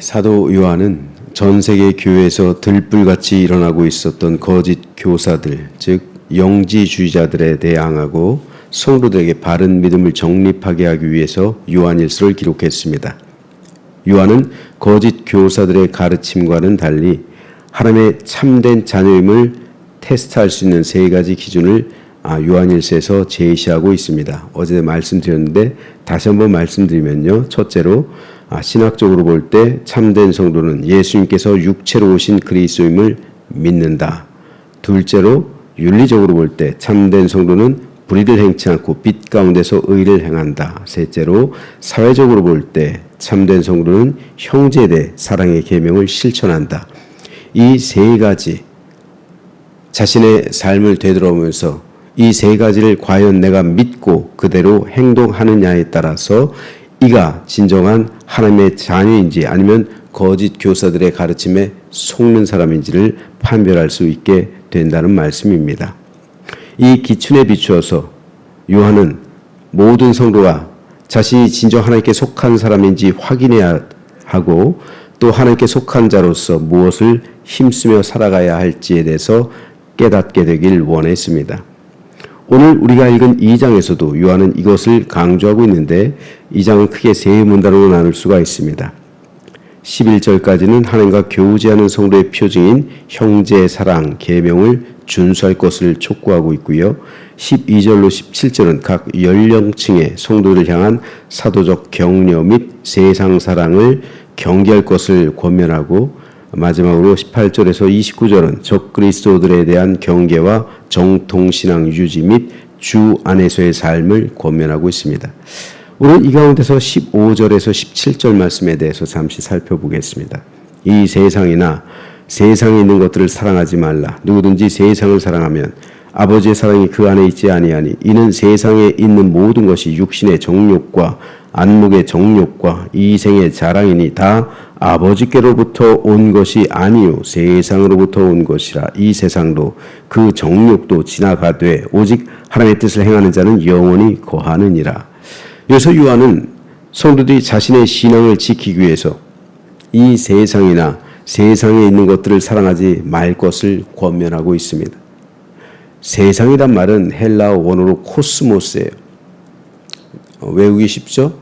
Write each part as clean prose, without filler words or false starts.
사도 요한은 전 세계 교회에서 들불같이 일어나고 있었던 거짓 교사들, 즉 영지주의자들에 대항하고 성도들에게 바른 믿음을 정립하게 하기 위해서 요한일서를 기록했습니다. 요한은 거짓 교사들의 가르침과는 달리 하나님의 참된 자녀임을 테스트할 수 있는 세 가지 기준을 요한일서에서 제시하고 있습니다. 어제 말씀드렸는데 다시 한번 말씀드리면요. 첫째로 신학적으로 볼 때 참된 성도는 예수님께서 육체로 오신 그리스도임을 믿는다. 둘째로 윤리적으로 볼 때 참된 성도는 불의를 행치 않고 빛 가운데서 의를 행한다. 셋째로 사회적으로 볼 때 참된 성도는 형제에 대해 사랑의 계명을 실천한다. 이 세 가지 자신의 삶을 되돌아보면서 이 세 가지를 과연 내가 믿고 그대로 행동하느냐에 따라서 이가 진정한 하나님의 자녀인지 아니면 거짓 교사들의 가르침에 속는 사람인지를 판별할 수 있게 된다는 말씀입니다. 이 기준에 비추어서 요한은 모든 성도가 자신이 진정 하나님께 속한 사람인지 확인해야 하고 또 하나님께 속한 자로서 무엇을 힘쓰며 살아가야 할지에 대해서 깨닫게 되길 원했습니다. 오늘 우리가 읽은 2장에서도 요한은 이것을 강조하고 있는데 2장은 크게 세 문단으로 나눌 수가 있습니다. 11절까지는 하나님과 교제하는 성도의 표징인 형제의 사랑, 계명을 준수할 것을 촉구하고 있고요. 12절로 17절은 각 연령층의 성도를 향한 사도적 격려 및 세상 사랑을 경계할 것을 권면하고 마지막으로 18절에서 29절은 적그리스도들에 대한 경계와 정통신앙 유지 및 주 안에서의 삶을 권면하고 있습니다. 오늘 이 가운데서 15절에서 17절 말씀에 대해서 잠시 살펴보겠습니다. 이 세상이나 세상에 있는 것들을 사랑하지 말라. 누구든지 세상을 사랑하면 아버지의 사랑이 그 안에 있지 아니하니 이는 세상에 있는 모든 것이 육신의 정욕과 안목의 정욕과 이생의 자랑이니 다 아버지께로부터 온 것이 아니요 세상으로부터 온 것이라. 이 세상도 그 정욕도 지나가되 오직 하나님의 뜻을 행하는 자는 영원히 거하느니라. 여기서 요한은 성도들이 자신의 신앙을 지키기 위해서 이 세상이나 세상에 있는 것들을 사랑하지 말 것을 권면하고 있습니다. 세상이란 말은 헬라어 원어로 코스모스예요. 외우기 쉽죠?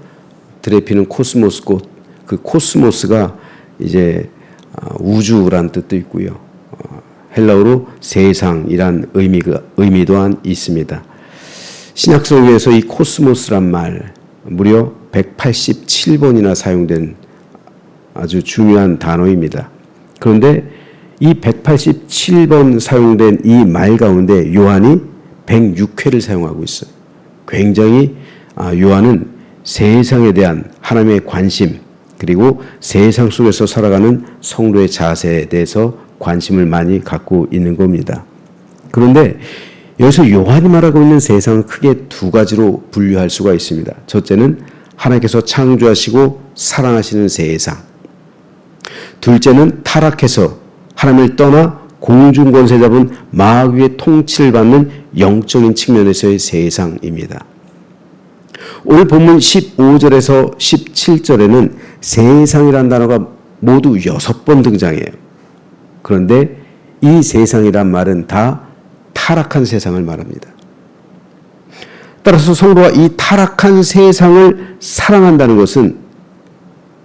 드레피는 코스모스고 그 코스모스가 이제 우주란 뜻도 있고요. 헬라어로 세상이란 의미 또한 있습니다. 신약 성경에서 이 코스모스란 말 무려 187번이나 사용된 아주 중요한 단어입니다. 그런데 이 187번 사용된 이 말 가운데 요한이 106회를 사용하고 있어요. 굉장히 요한은 세상에 대한 하나님의 관심 그리고 세상 속에서 살아가는 성도의 자세에 대해서 관심을 많이 갖고 있는 겁니다. 그런데 여기서 요한이 말하고 있는 세상은 크게 두 가지로 분류할 수가 있습니다. 첫째는 하나님께서 창조하시고 사랑하시는 세상. 둘째는 타락해서 하나님을 떠나 공중권세 잡은 마귀의 통치를 받는 영적인 측면에서의 세상입니다. 오늘 본문 15절에서 17절에는 세상이란 단어가 모두 6번 등장해요. 그런데 이 세상이란 말은 다 타락한 세상을 말합니다. 따라서 성도가 이 타락한 세상을 사랑한다는 것은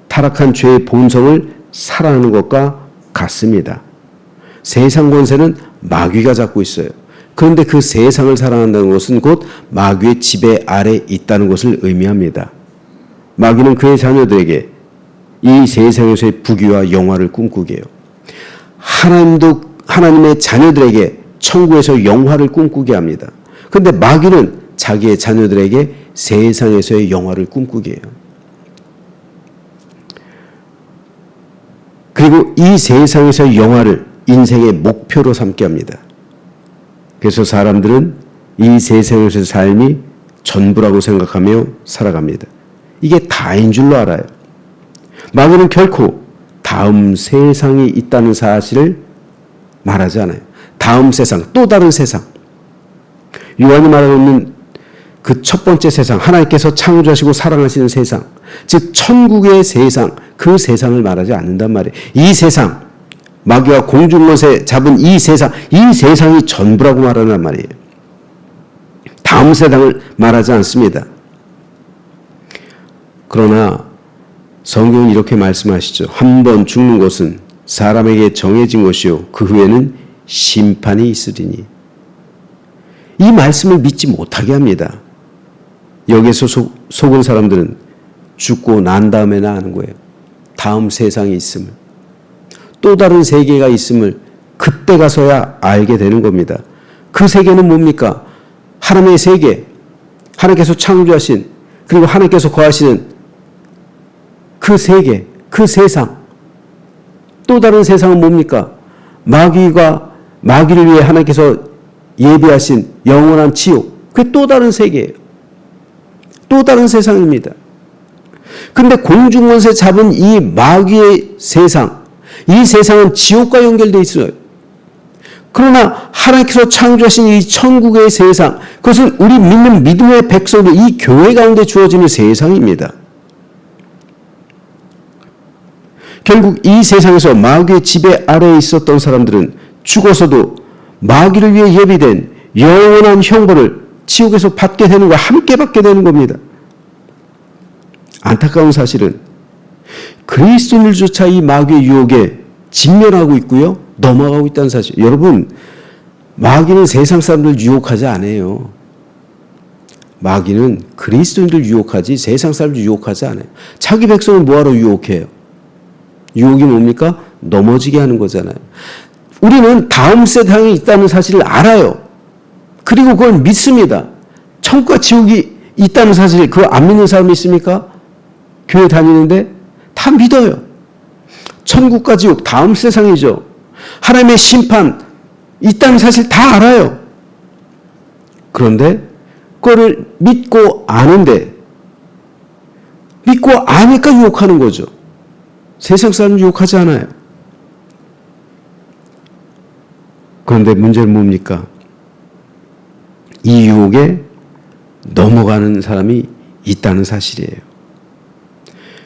타락한 죄의 본성을 사랑하는 것과 같습니다. 세상 권세는 마귀가 잡고 있어요. 그런데 그 세상을 사랑한다는 것은 곧 마귀의 지배 아래 있다는 것을 의미합니다. 마귀는 그의 자녀들에게 이 세상에서의 부귀와 영화를 꿈꾸게 해요. 하나님도 하나님의 자녀들에게 천국에서 영화를 꿈꾸게 합니다. 그런데 마귀는 자기의 자녀들에게 세상에서의 영화를 꿈꾸게 해요. 그리고 이 세상에서의 영화를 인생의 목표로 삼게 합니다. 그래서 사람들은 이 세상에서의 삶이 전부라고 생각하며 살아갑니다. 이게 다인 줄로 알아요. 마귀는 결코 다음 세상이 있다는 사실을 말하지 않아요. 다음 세상, 또 다른 세상. 요한이 말하고 있는 그 첫 번째 세상, 하나님께서 창조하시고 사랑하시는 세상, 즉 천국의 세상, 그 세상을 말하지 않는단 말이에요. 이 세상, 마귀와 공중것에 잡은 이 세상이 전부라고 말하는 말이에요. 다음 세상을 말하지 않습니다. 그러나 성경은 이렇게 말씀하시죠. 한 번 죽는 것은 사람에게 정해진 것이요 그 후에는 심판이 있으리니. 이 말씀을 믿지 못하게 합니다. 여기에서 속은 사람들은 죽고 난 다음에나 아는 거예요. 다음 세상이 있음을, 또 다른 세계가 있음을 그때 가서야 알게 되는 겁니다. 그 세계는 뭡니까? 하나님의 세계, 하나님께서 창조하신, 그리고 하나님께서 거하시는 그 세계, 그 세상. 또 다른 세상은 뭡니까? 마귀를 위해 하나님께서 예비하신 영원한 지옥. 그게 또 다른 세계예요. 또 다른 세상입니다. 그런데 공중원세 잡은 이 마귀의 세상, 이 세상은 지옥과 연결되어 있어요. 그러나 하나님께서 창조하신 이 천국의 세상, 그것은 우리 믿는 믿음의 백성들, 이 교회 가운데 주어지는 세상입니다. 결국 이 세상에서 마귀의 지배 아래에 있었던 사람들은 죽어서도 마귀를 위해 예비된 영원한 형벌을 지옥에서 받게 되는 거야. 함께 받게 되는 겁니다. 안타까운 사실은 그리스도인들조차 이 마귀의 유혹에 직면하고 있고요. 넘어가고 있다는 사실. 여러분, 마귀는 세상 사람들 유혹하지 않아요. 마귀는 그리스도인들 유혹하지 세상 사람들 유혹하지 않아요. 자기 백성을 뭐하러 유혹해요? 유혹이 뭡니까? 넘어지게 하는 거잖아요. 우리는 다음 세상이 있다는 사실을 알아요. 그리고 그걸 믿습니다. 천국과 지옥이 있다는 사실, 그거 안 믿는 사람이 있습니까? 교회 다니는데 다 믿어요. 천국과 지옥, 다음 세상이죠. 하나님의 심판 있다는 사실 다 알아요. 그런데 그거를 믿고 아는데, 믿고 아니까 유혹하는 거죠. 세상 사람은 유혹하지 않아요. 그런데 문제는 뭡니까? 이 유혹에 넘어가는 사람이 있다는 사실이에요.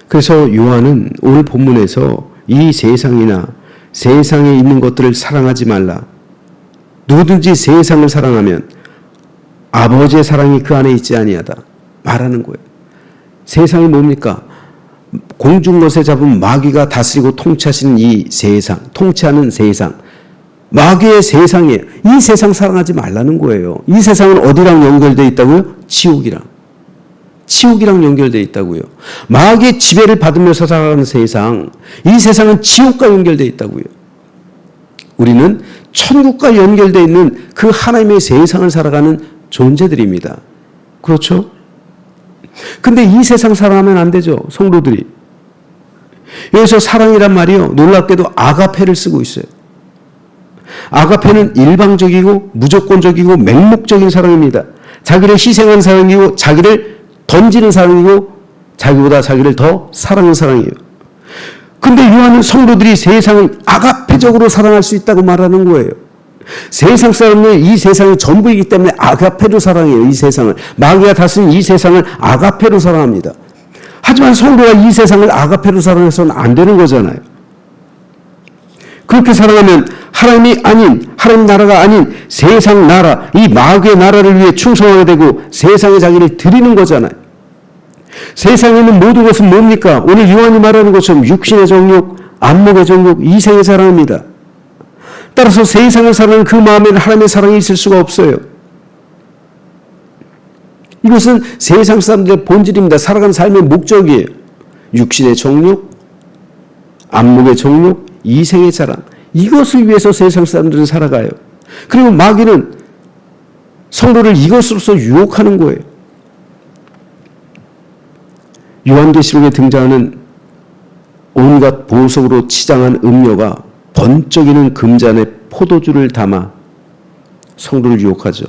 그래서 요한은 오늘 본문에서 이 세상이나 세상에 있는 것들을 사랑하지 말라. 누구든지 세상을 사랑하면 아버지의 사랑이 그 안에 있지 아니하다 말하는 거예요. 세상이 뭡니까? 공중것에 잡은 마귀가 다스리고 통치하시는 이 세상, 통치하는 세상, 마귀의 세상이에요. 이 세상 사랑하지 말라는 거예요. 이 세상은 어디랑 연결되어 있다고요? 지옥이랑 연결되어 있다고요. 마귀의 지배를 받으면서 살아가는 세상, 이 세상은 지옥과 연결되어 있다고요. 우리는 천국과 연결되어 있는 그 하나님의 세상을 살아가는 존재들입니다. 그렇죠? 근데 이 세상 사랑하면 안 되죠, 성도들이. 여기서 사랑이란 말이요, 놀랍게도 아가페를 쓰고 있어요. 아가페는 일방적이고 무조건적이고 맹목적인 사랑입니다. 자기를 희생하는 사랑이고 자기를 던지는 사랑이고 자기보다 자기를 더 사랑하는 사랑이에요. 근데 요한은 성도들이 세상을 아가페적으로 사랑할 수 있다고 말하는 거예요. 세상 사람은 이 세상이 전부이기 때문에 아가페로 사랑해요. 이 세상을. 마귀가 다스린 이 세상을 아가페로 사랑합니다. 하지만 성도가 이 세상을 아가페로 사랑해서는 안 되는 거잖아요. 그렇게 사랑하면 하나님이 아닌, 하나님 나라가 아닌 세상 나라, 이 마귀의 나라를 위해 충성하게 되고 세상에 자기를 드리는 거잖아요. 세상에 있는 모든 것은 뭡니까? 오늘 요한이 말하는 것처럼 육신의 정욕, 안목의 정욕, 이생의 사랑입니다. 따라서 세상을 사랑하는 그 마음에는 하나님의 사랑이 있을 수가 없어요. 이것은 세상 사람들의 본질입니다. 살아가는 삶의 목적이에요. 육신의 정욕, 안목의 정욕, 이생의 자랑. 이것을 위해서 세상 사람들은 살아가요. 그리고 마귀는 성도를 이것으로서 유혹하는 거예요. 요한계시록에 등장하는 온갖 보석으로 치장한 음료가 번쩍이는 금잔에 포도주를 담아 성도를 유혹하죠.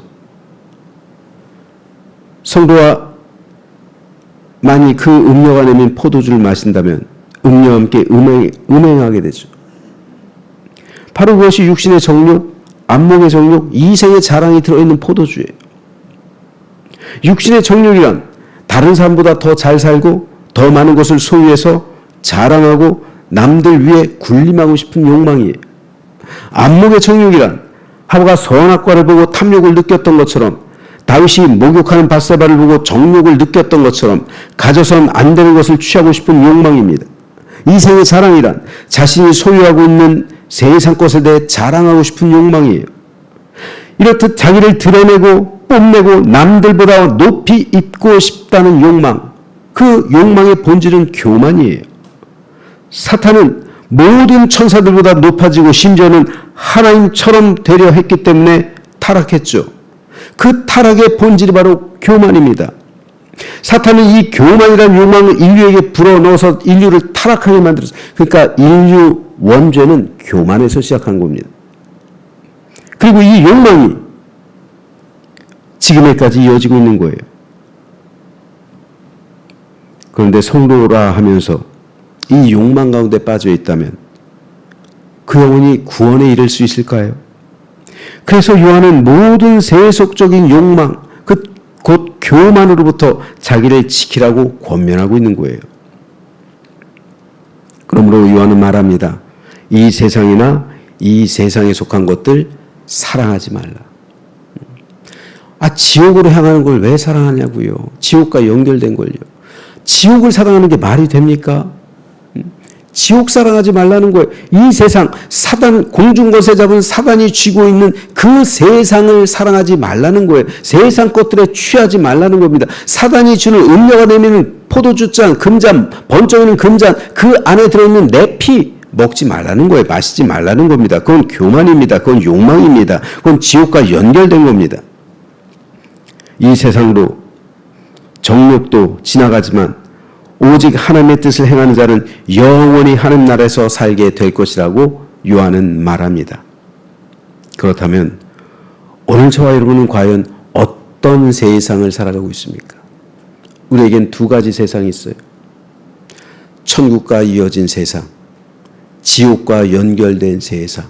성도와 만이 그 음료가 내민 포도주를 마신다면 음료와 함께 음행하게 되죠. 바로 그것이 육신의 정욕, 안목의 정욕, 이생의 자랑이 들어있는 포도주예요. 육신의 정욕이란 다른 사람보다 더 잘 살고 더 많은 것을 소유해서 자랑하고 남들 위해 군림하고 싶은 욕망이에요. 안목의 정욕이란 하와가 선악과를 보고 탐욕을 느꼈던 것처럼 다윗이 목욕하는 밧세바를 보고 정욕을 느꼈던 것처럼 가져선 안 되는 것을 취하고 싶은 욕망입니다. 이생의 자랑이란 자신이 소유하고 있는 세상 것에 대해 자랑하고 싶은 욕망이에요. 이렇듯 자기를 드러내고 뽐내고 남들보다 높이 있고 싶다는 욕망, 그 욕망의 본질은 교만이에요. 사탄은 모든 천사들보다 높아지고 심지어는 하나님처럼 되려 했기 때문에 타락했죠. 그 타락의 본질이 바로 교만입니다. 사탄은 이 교만이라는 욕망을 인류에게 불어넣어서 인류를 타락하게 만들었어요. 그러니까 인류 원죄는 교만에서 시작한 겁니다. 그리고 이 욕망이 지금에까지 이어지고 있는 거예요. 그런데 성도라 하면서 이 욕망 가운데 빠져 있다면 그 영혼이 구원에 이를 수 있을까요? 그래서 요한은 모든 세속적인 욕망, 곧 교만으로부터 자기를 지키라고 권면하고 있는 거예요. 그러므로 요한은 말합니다. 이 세상이나 이 세상에 속한 것들 사랑하지 말라. 지옥으로 향하는 걸 왜 사랑하냐고요. 지옥과 연결된 걸요. 지옥을 사랑하는 게 말이 됩니까? 지옥 사랑하지 말라는 거예요. 이 세상, 사단, 공중것에 잡은 사단이 쥐고 있는 그 세상을 사랑하지 말라는 거예요. 세상 것들에 취하지 말라는 겁니다. 사단이 주는 음료가 되면 포도주잔, 금잔, 번쩍이는 금잔, 그 안에 들어있는 내 피 먹지 말라는 거예요. 마시지 말라는 겁니다. 그건 교만입니다. 그건 욕망입니다. 그건 지옥과 연결된 겁니다. 이 세상으로 정욕도 지나가지만 오직 하나님의 뜻을 행하는 자는 영원히 하늘 나라에서 살게 될 것이라고 요한은 말합니다. 그렇다면 오늘 저와 여러분은 과연 어떤 세상을 살아가고 있습니까? 우리에겐 두 가지 세상이 있어요. 천국과 이어진 세상, 지옥과 연결된 세상.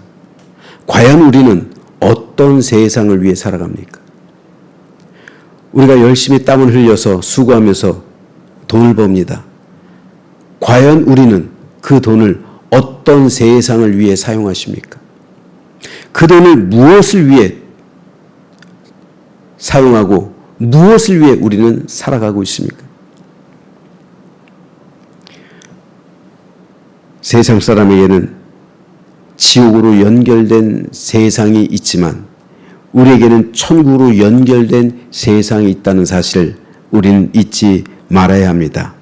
과연 우리는 어떤 세상을 위해 살아갑니까? 우리가 열심히 땀을 흘려서 수고하면서 돈을 법니다. 과연 우리는 그 돈을 어떤 세상을 위해 사용하십니까? 그 돈을 무엇을 위해 사용하고 무엇을 위해 우리는 살아가고 있습니까? 세상 사람에게는 지옥으로 연결된 세상이 있지만 우리에게는 천국으로 연결된 세상이 있다는 사실을 우리는 잊지 말아야 합니다.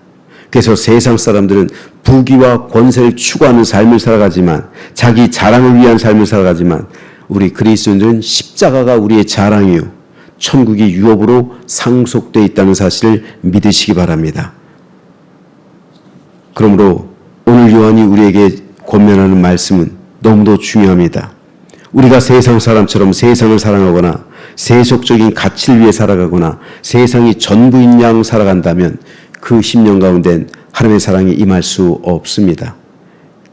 그래서 세상 사람들은 부귀와 권세를 추구하는 삶을 살아가지만 자기 자랑을 위한 삶을 살아가지만 우리 그리스도인들은 십자가가 우리의 자랑이요 천국이 유업으로 상속되어 있다는 사실을 믿으시기 바랍니다. 그러므로 오늘 요한이 우리에게 권면하는 말씀은 너무도 중요합니다. 우리가 세상 사람처럼 세상을 사랑하거나 세속적인 가치를 위해 살아가거나 세상이 전부인 양 살아간다면 그 심령 가운데는 하나님의 사랑이 임할 수 없습니다.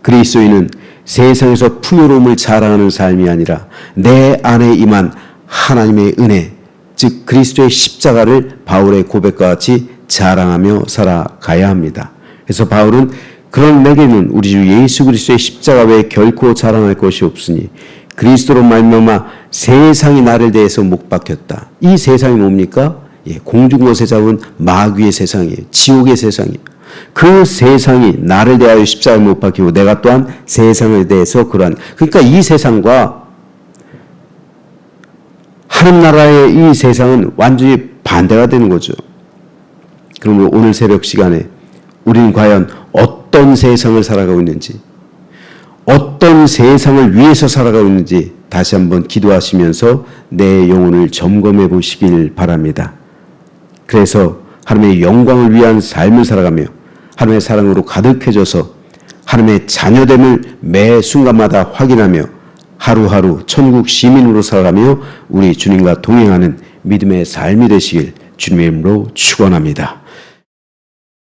그리스도인은 세상에서 풍요로움을 자랑하는 삶이 아니라 내 안에 임한 하나님의 은혜, 즉 그리스도의 십자가를 바울의 고백과 같이 자랑하며 살아가야 합니다. 그래서 바울은 그런 내게는 우리 주 예수 그리스도의 십자가 외에 결코 자랑할 것이 없으니 그리스도로 말미암아 세상이 나를 대해서 못 박혔다. 이 세상이 뭡니까? 공중것에 잡은 마귀의 세상이에요. 지옥의 세상이에요. 그 세상이 나를 대하여 십자가에 못 박히고 내가 또한 세상에 대해서 그러니까 이 세상과 하나님 나라의 이 세상은 완전히 반대가 되는 거죠. 그러므로 오늘 새벽 시간에 우리는 과연 어떤 세상을 살아가고 있는지, 어떤 세상을 위해서 살아가고 있는지 다시 한번 기도하시면서 내 영혼을 점검해 보시길 바랍니다. 그래서 하나님의 영광을 위한 삶을 살아가며 하나님의 사랑으로 가득해져서 하나님의 자녀됨을 매 순간마다 확인하며 하루하루 천국 시민으로 살아가며 우리 주님과 동행하는 믿음의 삶이 되시길 주님의 이름으로 축원합니다.